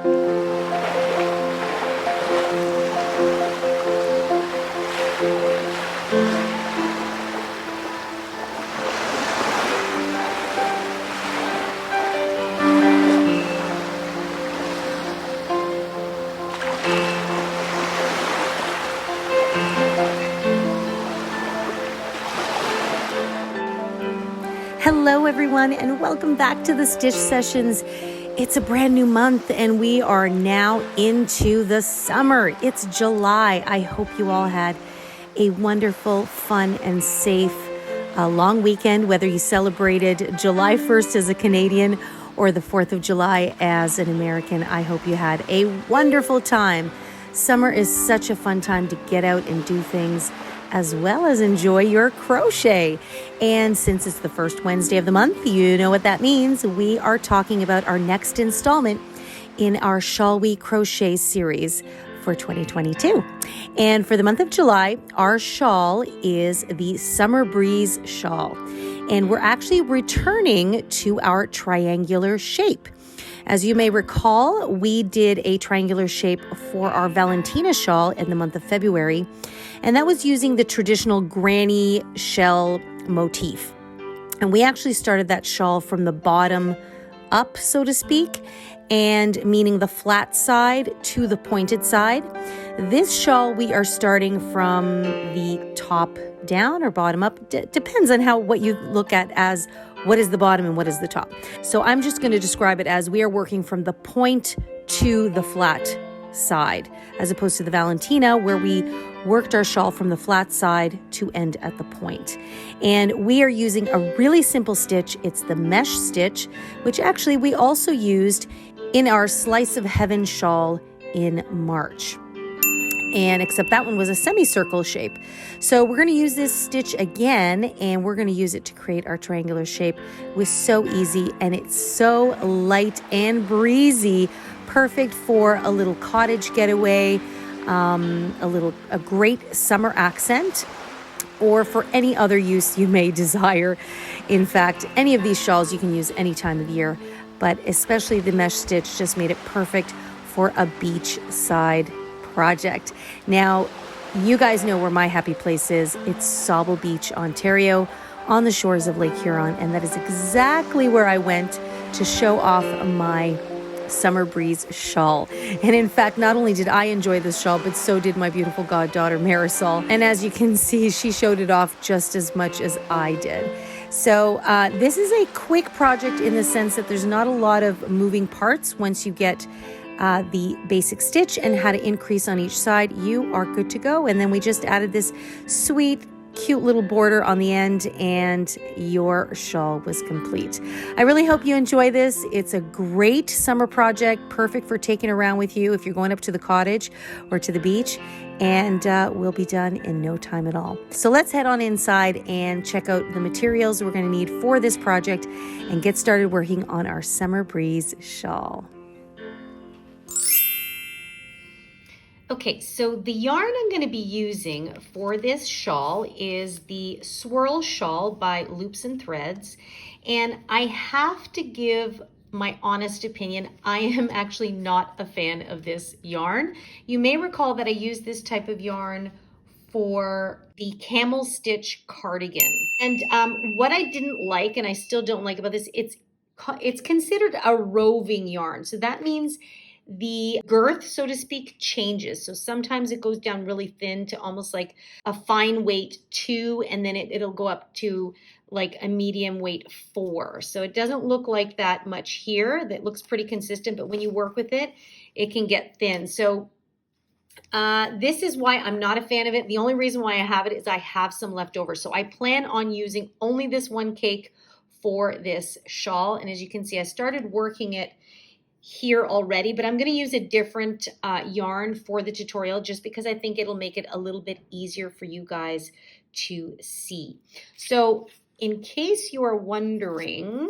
Hello everyone, and welcome back to the Stitch Sessions. It's a brand new month and we are now into the summer. It's July. I hope you all had a wonderful, fun, and safe long weekend, whether you celebrated July 1st as a Canadian or the 4th of July as an American. I hope you had a wonderful time. Summer is such a fun time to get out and do things, as well as enjoy your crochet. And since it's the first Wednesday of the month, you know what that means. We are talking about our next installment in our Shawl We Crochet series for 2022. And for the month of July, our shawl is the Summer Breeze shawl. And we're actually returning to our triangular shape. As you may recall, we did a triangular shape for our Valentina shawl in the month of February, and that was using the traditional granny shell motif. And we actually started that shawl from the bottom up, so to speak, and meaning the flat side to the pointed side. This shawl, we are starting from the top down or bottom up. Depends on what you look at as what is the bottom and what is the top. So I'm just going to describe it as we are working from the point to the flat side, as opposed to the Valentina, where we worked our shawl from the flat side to end at the point. And we are using a really simple stitch. It's the mesh stitch, which actually we also used in our Slice of Heaven shawl in March. And except that one was a semicircle shape. So we're going to use this stitch again, and we're going to use it to create our triangular shape. It was so easy, and it's so light and breezy, perfect for a little cottage getaway, a great summer accent, or for any other use you may desire. In fact, any of these shawls you can use any time of year, but especially the mesh stitch just made it perfect for a beachside project. Now, you guys know where my happy place is. It's Sauble Beach, Ontario, on the shores of Lake Huron, and that is exactly where I went to show off my Summer Breeze shawl. And in fact, not only did I enjoy this shawl, but so did my beautiful goddaughter Marisol. And as you can see, she showed it off just as much as I did. So this is a quick project in the sense that there's not a lot of moving parts. Once you get the basic stitch and how to increase on each side, you are good to go. And then we just added this sweet, cute little border on the end, and your shawl was complete. I really hope you enjoy this. It's a great summer project, perfect for taking around with you if you're going up to the cottage or to the beach, and we'll be done in no time at all. So let's head on inside and check out the materials we're going to need for this project and get started working on our Summer Breeze shawl. Okay, so the yarn I'm going to be using for this shawl is the Swirl Shawl by Loops and Threads. And I have to give my honest opinion, I am actually not a fan of this yarn. You may recall that I used this type of yarn for the camel stitch cardigan. And what I didn't like, and I still don't like about this, it's considered a roving yarn. So that means the girth, so to speak, changes. So sometimes it goes down really thin to almost like a fine weight 2, and then it'll go up to like a medium weight 4. So it doesn't look like that much here. That looks pretty consistent, but when you work with it, it can get thin. So this is why I'm not a fan of it. The only reason why I have it is I have some left over. So I plan on using only this one cake for this shawl. And as you can see, I started working it here already, but I'm going to use a different yarn for the tutorial just because I think it'll make it a little bit easier for you guys to see. So in case you are wondering,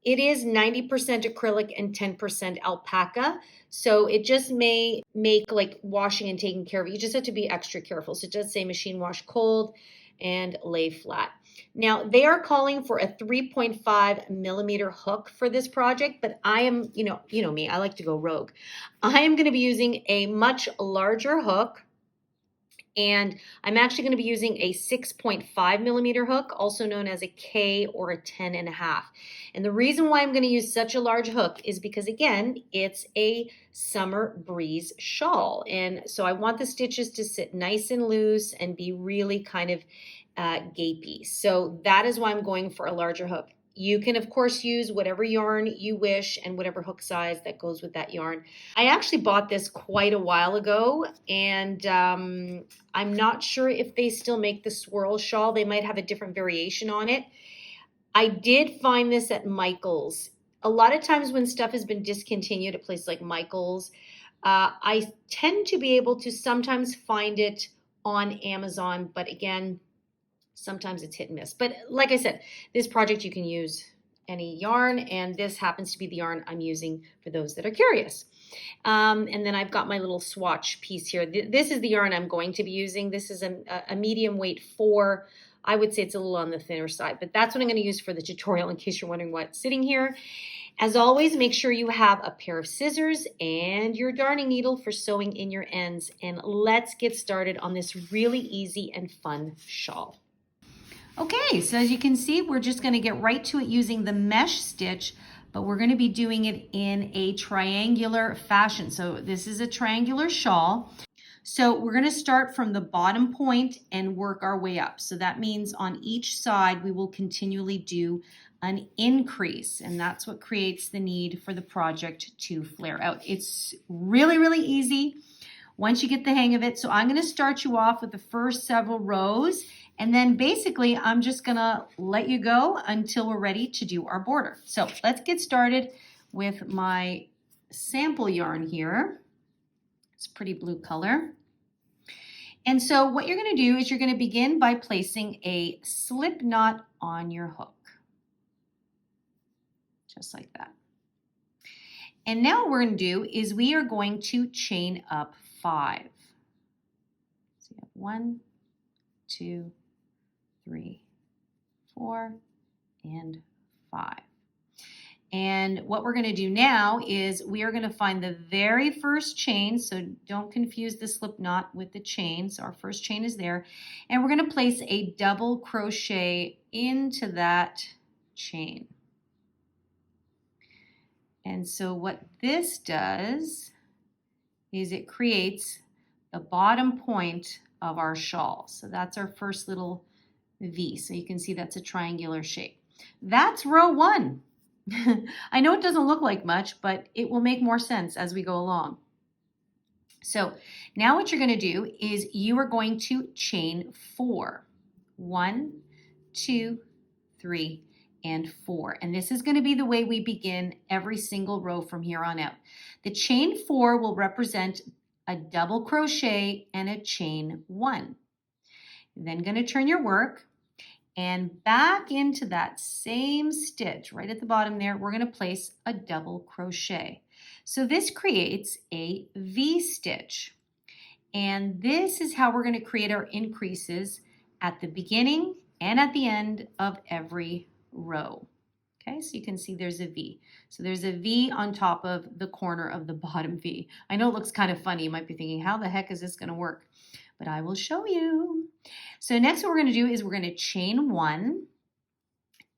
it is 90% acrylic and 10% alpaca. So it just may make like washing and taking care of it. You just have to be extra careful. So it does say machine wash cold and lay flat. Now they are calling for a 3.5 millimeter hook for this project, but I am, you know me, I like to go rogue. I am going to be using a much larger hook, and I'm actually going to be using a 6.5 millimeter hook, also known as a K or a 10.5. And the reason why I'm going to use such a large hook is because, again, it's a summer breeze shawl. And so I want the stitches to sit nice and loose and be really kind of gapey. So that is why I'm going for a larger hook. You can, of course, use whatever yarn you wish and whatever hook size that goes with that yarn. I actually bought this quite a while ago, and I'm not sure if they still make the swirl shawl. They might have a different variation on it. I did find this at Michael's. A lot of times when stuff has been discontinued at places like Michael's, I tend to be able to sometimes find it on Amazon, but again, sometimes it's hit and miss. But like I said, this project you can use any yarn, and this happens to be the yarn I'm using for those that are curious. And then I've got my little swatch piece here. This is the yarn I'm going to be using. This is a medium weight 4. I would say it's a little on the thinner side, but that's what I'm going to use for the tutorial in case you're wondering why it's sitting here. As always, make sure you have a pair of scissors and your darning needle for sewing in your ends. And let's get started on this really easy and fun shawl. Okay, so as you can see, we're just going to get right to it using the mesh stitch, but we're going to be doing it in a triangular fashion. So this is a triangular shawl. So we're going to start from the bottom point and work our way up. So that means on each side, we will continually do an increase, and that's what creates the need for the project to flare out. It's really, really easy once you get the hang of it. So I'm going to start you off with the first several rows, and then basically I'm just going to let you go until we're ready to do our border. So let's get started with my sample yarn here. It's a pretty blue color. And so what you're going to do is you're going to begin by placing a slip knot on your hook. Just like that. And now what we're going to do is we are going to chain up 5. So you have 1, 2, 3, 4, and 5. And what we're going to do now is we are going to find the very first chain. So don't confuse the slip knot with the chain. So our first chain is there. And we're going to place a double crochet into that chain. And so what this does is it creates the bottom point of our shawl. So that's our first little V. So you can see that's a triangular shape. That's row 1. I know it doesn't look like much, but it will make more sense as we go along. So now what you're going to do is you are going to chain 4. 1, 2, 3, and 4. And this is going to be the way we begin every single row from here on out. The chain 4 will represent a double crochet and a chain 1. You're then going to turn your work, and back into that same stitch right at the bottom there, we're going to place a double crochet. So this creates a V stitch. And this is how we're going to create our increases at the beginning and at the end of every row. Okay, so you can see there's a V. So there's a V on top of the corner of the bottom V. I know it looks kind of funny. You might be thinking, how the heck is this going to work? But I will show you. So next what we're going to do is we're going to chain 1,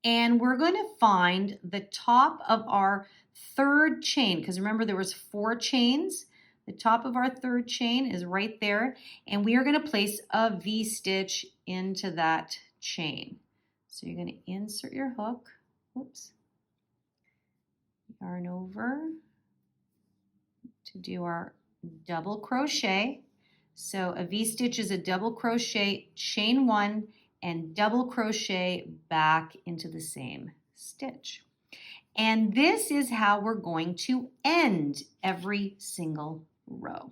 and we're going to find the top of our third chain, because remember there was 4 chains. The top of our third chain is right there, and we are going to place a V stitch into that chain. So you're going to insert your hook, oops, yarn over to do our double crochet. So a V stitch is a double crochet, chain 1, and double crochet back into the same stitch. And this is how we're going to end every single row.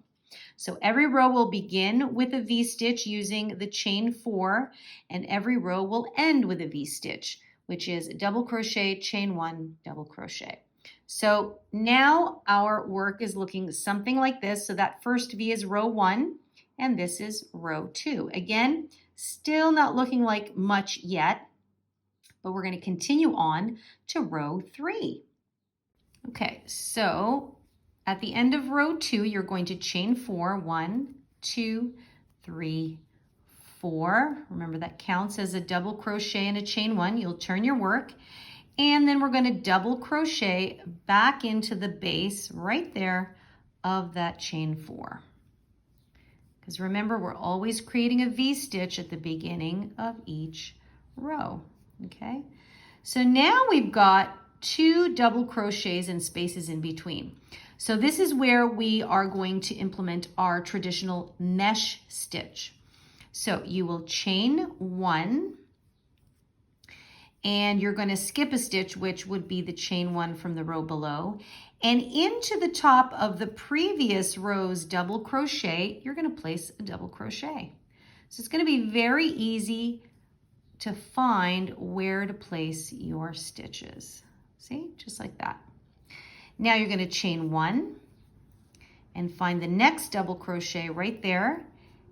So every row will begin with a V stitch using the chain 4, and every row will end with a V stitch, which is double crochet, chain 1, double crochet. So now our work is looking something like this. So that first V is row 1, and this is row 2. Again, still not looking like much yet, but we're going to continue on to row 3. Okay, so at the end of row 2, you're going to chain 4, 1, 2, 3, 4. Remember that counts as a double crochet and a chain 1. You'll turn your work, and then we're going to double crochet back into the base right there of that chain 4. Because remember, we're always creating a V-stitch at the beginning of each row, okay? So now we've got 2 double crochets and spaces in between. So this is where we are going to implement our traditional mesh stitch. So you will chain 1, and you're going to skip a stitch, which would be the chain 1 from the row below, and into the top of the previous row's double crochet, you're going to place a double crochet. So it's going to be very easy to find where to place your stitches. See, just like that. Now you're going to chain 1 and find the next double crochet right there,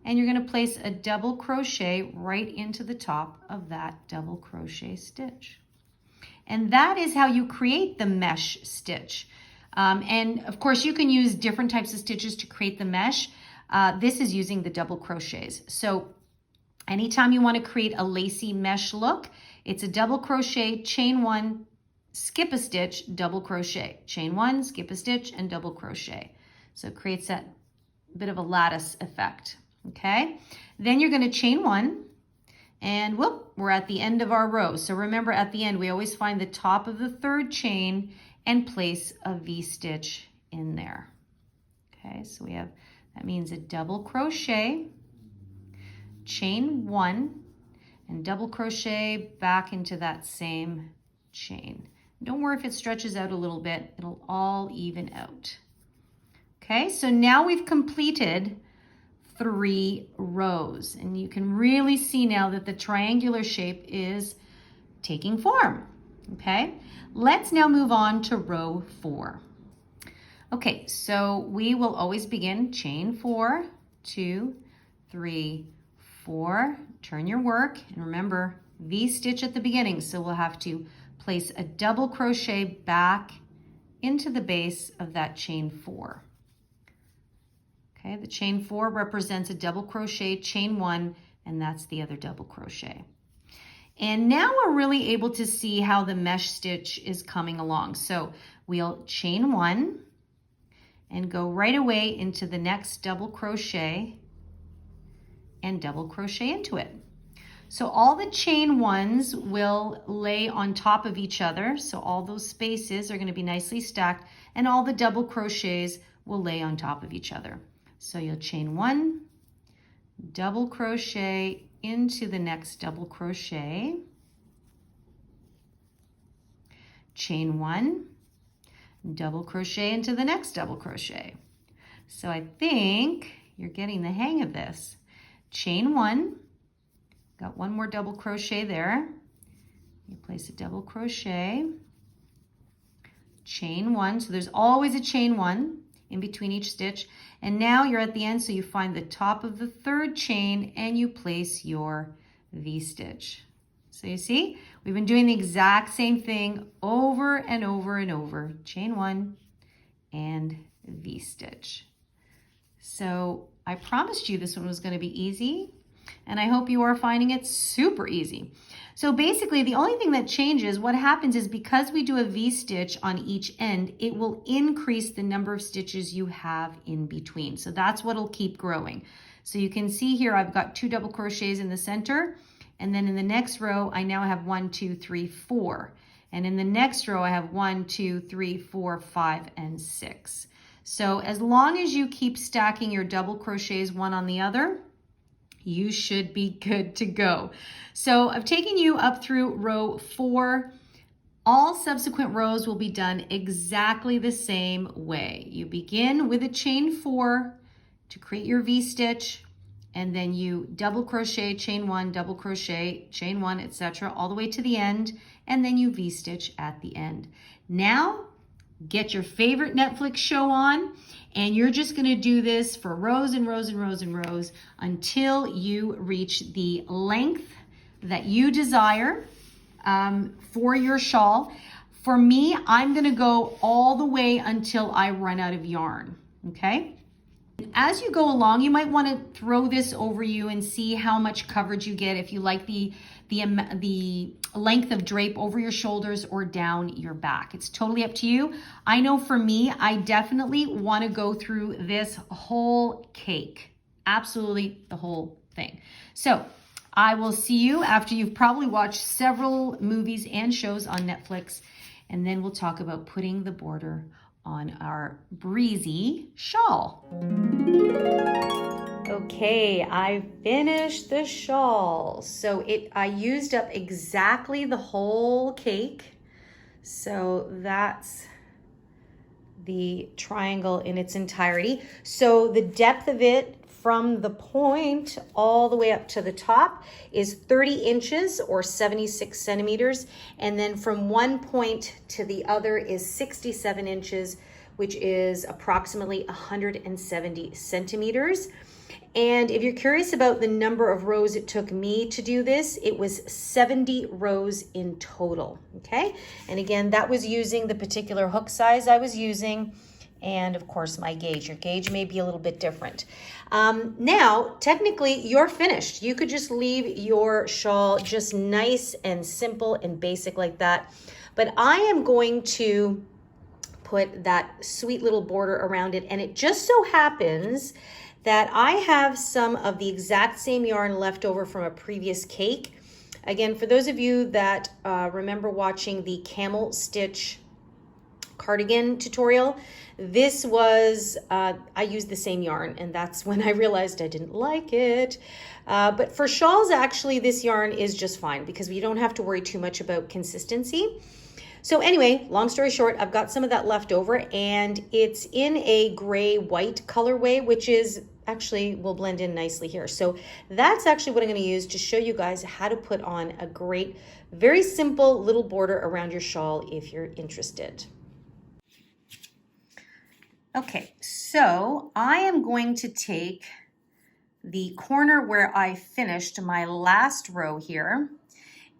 and you're going to place a double crochet right into the top of that double crochet stitch. And that is how you create the mesh stitch. And of course you can use different types of stitches to create the mesh. This is using the double crochets. So anytime you want to create a lacy mesh look, it's a double crochet, chain 1, skip a stitch, double crochet, chain 1, skip a stitch, and double crochet. So it creates that bit of a lattice effect. Okay, then you're going to chain 1, and whoop, we're at the end of our row. So remember, at the end we always find the top of the 3rd chain and place a V-stitch in there. Okay, so we have, that means a double crochet, chain 1, and double crochet back into that same chain. Don't worry if it stretches out a little bit, it'll all even out. Okay, so now we've completed 3 rows, and you can really see now that the triangular shape is taking form. Okay, let's now move on to row 4. Okay, so we will always begin chain 4, 2, 3, 4, turn your work, and remember V-stitch at the beginning, so we'll have to place a double crochet back into the base of that chain 4. Okay, the chain 4 represents a double crochet, chain 1, and that's the other double crochet. And now we're really able to see how the mesh stitch is coming along. So we'll chain 1 and go right away into the next double crochet and double crochet into it. So all the chain 1s will lay on top of each other. So all those spaces are going to be nicely stacked, and all the double crochets will lay on top of each other. So you'll chain 1, double crochet into the next double crochet, chain 1, double crochet into the next double crochet. So I think you're getting the hang of this. Chain 1, got 1 more double crochet there. You place a double crochet, chain 1, so there's always a chain 1 in between each stitch, and now you're at the end, so you find the top of the 3rd chain and you place your V-stitch. So you see, we've been doing the exact same thing over and over and over. Chain 1 and V-stitch. So I promised you this one was going to be easy, and I hope you are finding it super easy. So basically the only thing that changes, what happens is because we do a V-stitch on each end, it will increase the number of stitches you have in between. So that's what'll keep growing. So you can see here I've got 2 double crochets in the center, and then in the next row I now have 1, 2, 3, 4. And in the next row I have 1, 2, 3, 4, 5, and 6. So as long as you keep stacking your double crochets one on the other, you should be good to go. So I've taken you up through row 4. All subsequent rows will be done exactly the same way. You begin with a chain 4 to create your V-stitch, and then you double crochet, chain 1, double crochet, chain 1, etc., all the way to the end, and then you V-stitch at the end. Now, get your favorite Netflix show on, and you're just going to do this for rows and rows and rows and rows until you reach the length that you desire. for your shawl. For me, I'm gonna go all the way until I run out of yarn, okay? As you go along, you might want to throw this over you and see how much coverage you get, if you like the length of drape over your shoulders or down your back. It's totally up to you. I know for me, I definitely want to go through this whole cake, absolutely the whole thing. So I will see you after you've probably watched several movies and shows on Netflix, and then we'll talk about putting the border on our breezy shawl. Okay, I finished the shawl. So I used up exactly the whole cake. So that's the triangle in its entirety. So the depth of it from the point all the way up to the top is 30 inches or 76 centimeters. And then from one point to the other is 67 inches, which is approximately 170 centimeters. And if you're curious about the number of rows it took me to do this, it was 70 rows in total, okay? And again, that was using the particular hook size I was using, and of course my gauge. Your gauge may be a little bit different. Now, technically, you're finished. You could just leave your shawl just nice and simple and basic like that. But I am going to put that sweet little border around it, and it just so happens that I have some of the exact same yarn left over from a previous cake. Again, for those of you that remember watching the camel stitch cardigan tutorial, this was, I used the same yarn, and that's when I realized I didn't like it. But for shawls, actually, this yarn is just fine because we don't have to worry too much about consistency. So anyway, long story short, I've got some of that left over, and it's in a gray-white colorway, which is actually will blend in nicely here. So that's actually what I'm going to use to show you guys how to put on a great, very simple little border around your shawl if you're interested. Okay, so I am going to take the corner where I finished my last row here.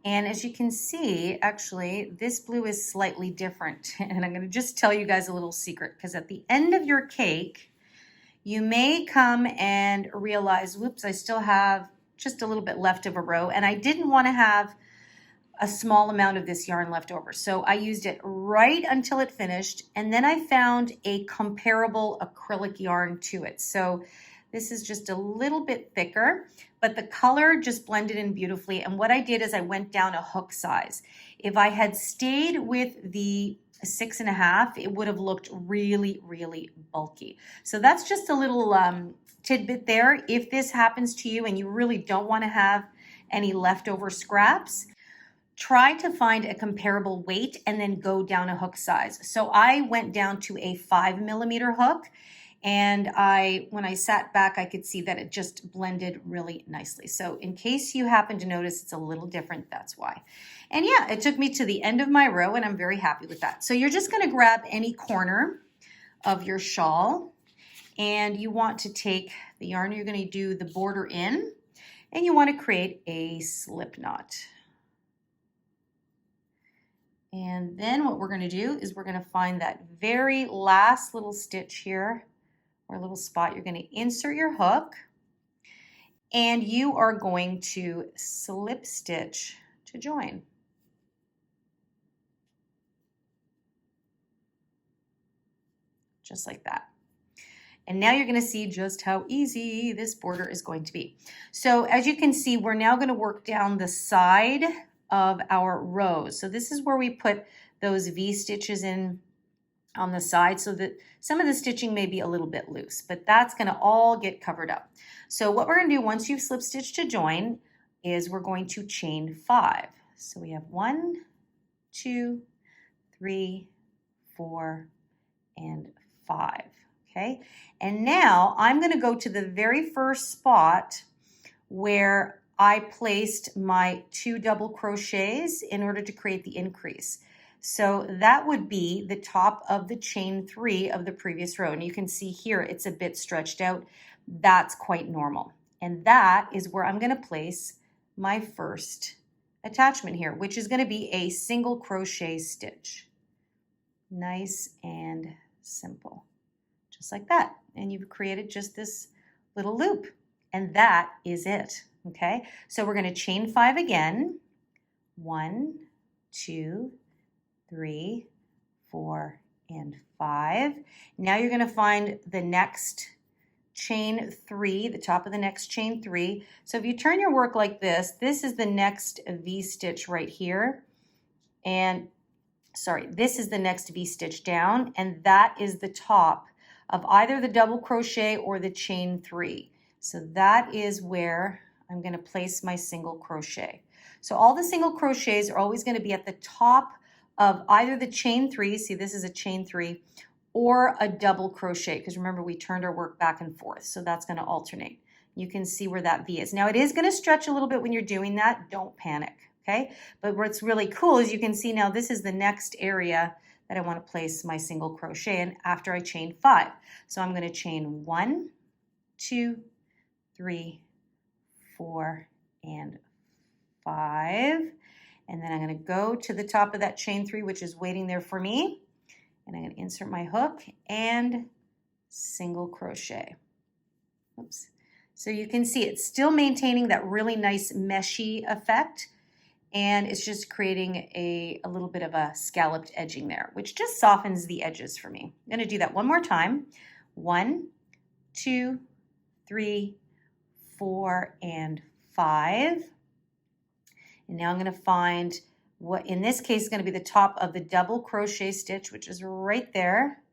And as you can see, actually, this blue is slightly different. And I'm going to just tell you guys a little secret, because at the end of your cake, you may come and realize, whoops, I still have just a little bit left of a row, and I didn't want to have a small amount of this yarn left over. So I used it right until it finished, and then I found a comparable acrylic yarn to it. So this is just a little bit thicker, but the color just blended in beautifully. And what I did is I went down a hook size. If I had stayed with the 6.5, it would have looked really, really bulky. So that's just a little tidbit there. If this happens to you and you really don't want to have any leftover scraps, try to find a comparable weight and then go down a hook size. So I went down to a 5mm hook, and when I sat back, I could see that it just blended really nicely. So in case you happen to notice it's a little different, that's why. And yeah, it took me to the end of my row, and I'm very happy with that. So you're just going to grab any corner of your shawl, and you want to take the yarn you're going to do the border in, and you want to create a slip knot. And then what we're going to do is we're going to find that very last little stitch here, or little spot. You're going to insert your hook, and you are going to slip stitch to join. Just like that. And now you're going to see just how easy this border is going to be. So as you can see, we're now going to work down the side of our rows. So this is where we put those V stitches in on the side, so that some of the stitching may be a little bit loose, but that's going to all get covered up. So what we're going to do once you've slip stitched to join is we're going to chain 5. So we have 1, 2, 3, 4, and 5. Okay, and now I'm going to go to the very first spot where I placed my 2 double crochets in order to create the increase. So that would be the top of the chain 3 of the previous row. And you can see here it's a bit stretched out. That's quite normal. And that is where I'm going to place my first attachment here, which is going to be a single crochet stitch. Nice and simple, just like that. And you've created just this little loop, and that is it. Okay, so we're going to chain 5 again. 1, 2, 3, 4, and 5. Now you're going to find the next chain 3, the top of the next chain 3. So if you turn your work like this is the next V stitch right here. And sorry, this is the next V stitch down, and that is the top of either the double crochet or the chain 3. So that is where I'm going to place my single crochet. So all the single crochets are always going to be at the top of either the chain 3, see this is a chain 3, or a double crochet, because remember we turned our work back and forth, so that's going to alternate. You can see where that V is. Now it is going to stretch a little bit when you're doing that, don't panic, okay? But what's really cool is you can see now this is the next area that I want to place my single crochet in after I chain 5. So I'm going to chain 1, 2, 3, 4, and 5. And then I'm going to go to the top of that chain 3, which is waiting there for me. And I'm going to insert my hook and single crochet. Oops. So you can see it's still maintaining that really nice meshy effect. And it's just creating a little bit of a scalloped edging there, which just softens the edges for me. I'm going to do that one more time. 1, 2, 3, 4, and 5. And now I'm going to find what in this case is going to be the top of the double crochet stitch, which is right there,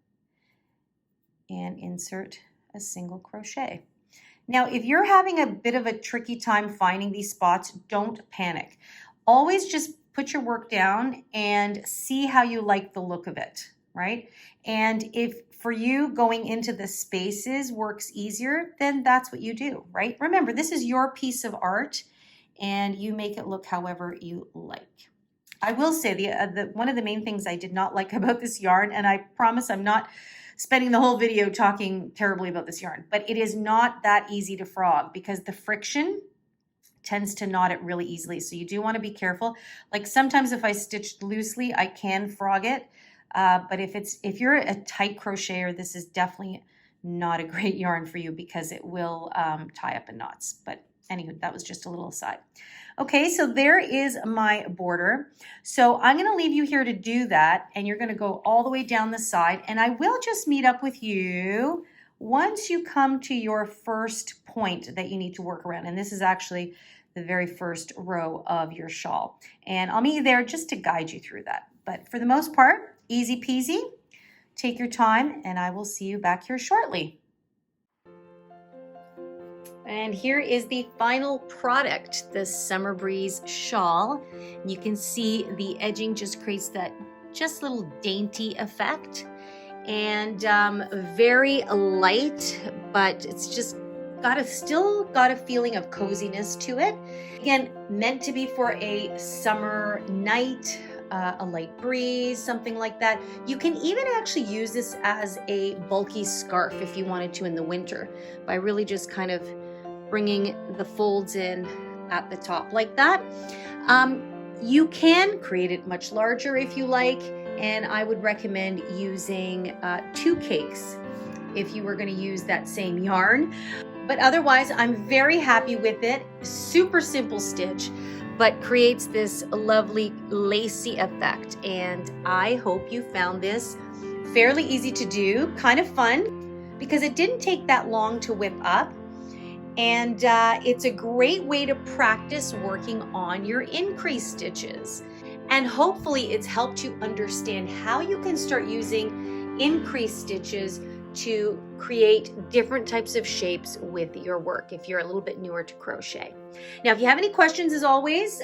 and insert a single crochet. Now, if you're having a bit of a tricky time finding these spots, don't panic. Always just put your work down and see how you like the look of it, right? And if for you going into the spaces works easier, then that's what you do, right? Remember, this is your piece of art, and you make it look however you like. I will say one of the main things I did not like about this yarn, and I promise I'm not spending the whole video talking terribly about this yarn, but it is not that easy to frog because the friction tends to knot it really easily. So you do want to be careful. Like sometimes if I stitched loosely, I can frog it. But if you're a tight crocheter, this is definitely not a great yarn for you because it will tie up in knots. But anywho, that was just a little aside. Okay, so there is my border. So I'm going to leave you here to do that, and you're going to go all the way down the side, and I will just meet up with you once you come to your first point that you need to work around. And this is actually the very first row of your shawl. And I'll meet you there just to guide you through that. But for the most part, easy peasy. Take your time, and I will see you back here shortly. And here is the final product, the Summer Breeze shawl. You can see the edging just creates that just little dainty effect, and very light, but it's just still got a feeling of coziness to it. Again, meant to be for a summer night, a light breeze, something like that. You can even actually use this as a bulky scarf if you wanted to in the winter, by really just kind of bringing the folds in at the top like that. You can create it much larger if you like, and I would recommend using 2 cakes if you were going to use that same yarn. But otherwise, I'm very happy with it. Super simple stitch, but creates this lovely lacy effect. And I hope you found this fairly easy to do, kind of fun, because it didn't take that long to whip up. And it's a great way to practice working on your increase stitches. And hopefully it's helped you understand how you can start using increase stitches to create different types of shapes with your work if you're a little bit newer to crochet. Now, if you have any questions, as always,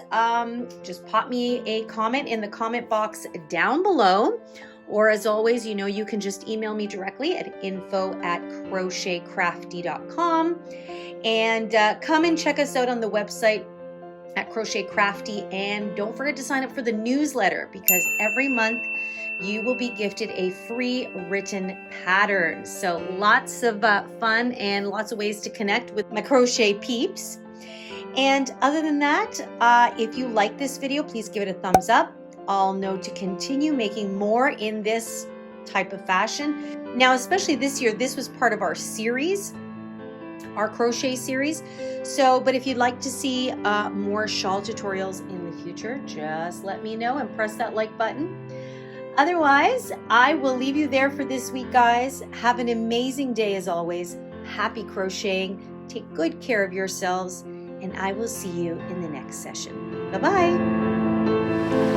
just pop me a comment in the comment box down below. Or as always, you can just email me directly at info@crochetcrafty.com. And come and check us out on the website at Crochet Crafty. And don't forget to sign up for the newsletter, because every month you will be gifted a free written pattern. So lots of fun and lots of ways to connect with my crochet peeps. And other than that, if you like this video, please give it a thumbs up. I'll know to continue making more in this type of fashion. Now, especially this year, this was part of our series, our crochet series. So, but if you'd like to see more shawl tutorials in the future, just let me know and press that like button. Otherwise, I will leave you there for this week, guys. Have an amazing day as always. Happy crocheting. Take good care of yourselves, and I will see you in the next session. Bye-bye.